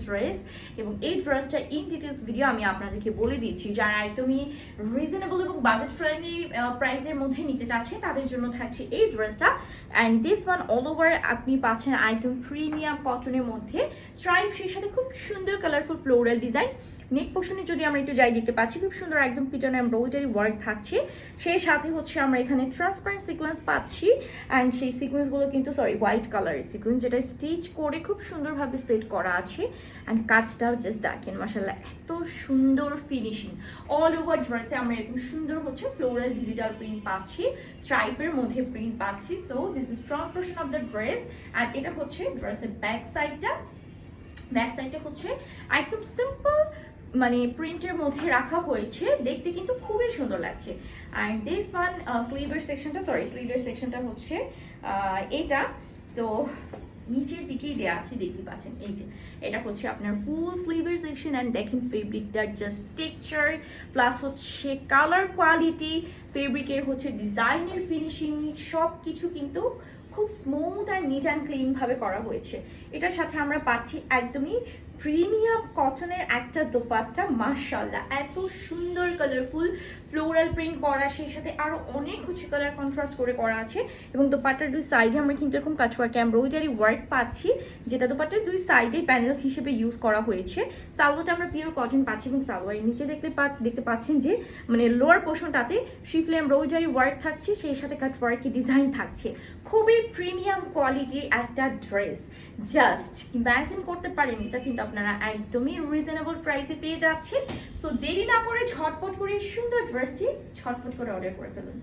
Dress এবং এই ড্রেসটা ইন ডিটেলস ভিডিও আমি আপনাদেরকে বলে দিচ্ছি। যারা একদমই রিজনেবল এবং বাজেট ফ্রেন্ডলি প্রাইসের মধ্যে নিতে চাচ্ছে তাদের জন্য থাকছে এই ড্রেসটা। And this one all over আপনি পাচ্ছেন একদম প্রিমিয়াম কটনের মধ্যে স্ট্রাইপ, সেই সাথে খুব সুন্দর কালারফুল ফ্লোরাল ডিজাইন। নেক পোর্শনে যদি আমরা একটু যাই দেখতে পাচ্ছি খুব সুন্দর একদম পিটানো এমব্রয়ডারি ওয়ার্ক থাকছে। সেই সাথে হচ্ছে আমরা এখানে ট্রান্সপারেন্ট সিকোয়েন্স পাচ্ছি। অ্যান্ড সেই সিকোয়েন্সগুলো কিন্তু হোয়াইট কালারের সিকোয়েন্স, যেটা স্টিচ করে খুব সুন্দরভাবে সেট করা আছে। অ্যান্ড কাজটাও জাস্ট দেখেন মাশাআল্লাহ, এত সুন্দর ফিনিশিং। অল ওভার ড্রেসে আমরা এরকম সুন্দর হচ্ছে ফ্লোরাল ডিজিটাল প্রিন্ট পাচ্ছি, স্ট্রাইপের মধ্যে প্রিন্ট পাচ্ছি। So this is front portion of the dress. And এটা হচ্ছে ড্রেসের ব্যাক সাইডটা। ব্যাক সাইডটা হচ্ছে একদম সিম্পল মানে প্রিন্টের মধ্যে রাখা হয়েছে, দেখতে কিন্তু খুবই সুন্দর লাগছে। অ্যান্ড দিস ওয়ান স্লিভের সেকশনটা হচ্ছে এটা তো নিচের দিকেই দেওয়া আছে, দেখতে পাচ্ছেন। এই যে এটা হচ্ছে আপনার ফুল স্লিভের সেকশন। অ্যান্ড দেখেন ফেব্রিকটার জাস্ট টেক্সচার প্লাস হচ্ছে কালার কোয়ালিটি, ফেব্রিকের হচ্ছে ডিজাইনের ফিনিশিং, সব কিছু কিন্তু খুব smooth and neat and clean ভাবে করা হয়েছে। এটার সাথে আমরা পাচ্ছি একদমই প্রিমিয়াম কটনের একটা দোপাট্টা। মাশাআল্লাহ, এত সুন্দর কালারফুল ফ্লোরাল প্রিন্ট করা, সেই সাথে আরো অনেক হচ্ছে কালার কন্ট্রাস্ট করে করা আছে। এবং দোপাট্টার দুই সাইডে আমরা কিন্তু এরকম কাটওয়ার্ক এমব্রয়ডারি ওয়ার্ক পাচ্ছি, যেটা দোপাট্টার দুই সাইডে প্যানেল হিসেবে ইউজ করা হয়েছে। সালোয়ারটা আমরা পিওর কটন পাচ্ছি এবং সালোয়ারের নিচে দেখতে পাচ্ছেন যে মানে লোয়ার পোর্শনটাতে শিফলে এমব্রয়ডারি ওয়ার্ক থাকছে, সেই সাথে কাটওয়ার্কি ডিজাইন থাকছে। খুবই প্রিমিয়াম কোয়ালিটির একটা ড্রেস, জাস্ট ইমাজিন করতে পারেন এটা কিন্তু আপনারা একদমই রিজনেবল প্রাইসে পেয়ে যাচ্ছেন। সো দেরি না করে ঝটপট করে সুন্দর ড্রেসটি ঝটপট করে অর্ডার করে ফেলুন।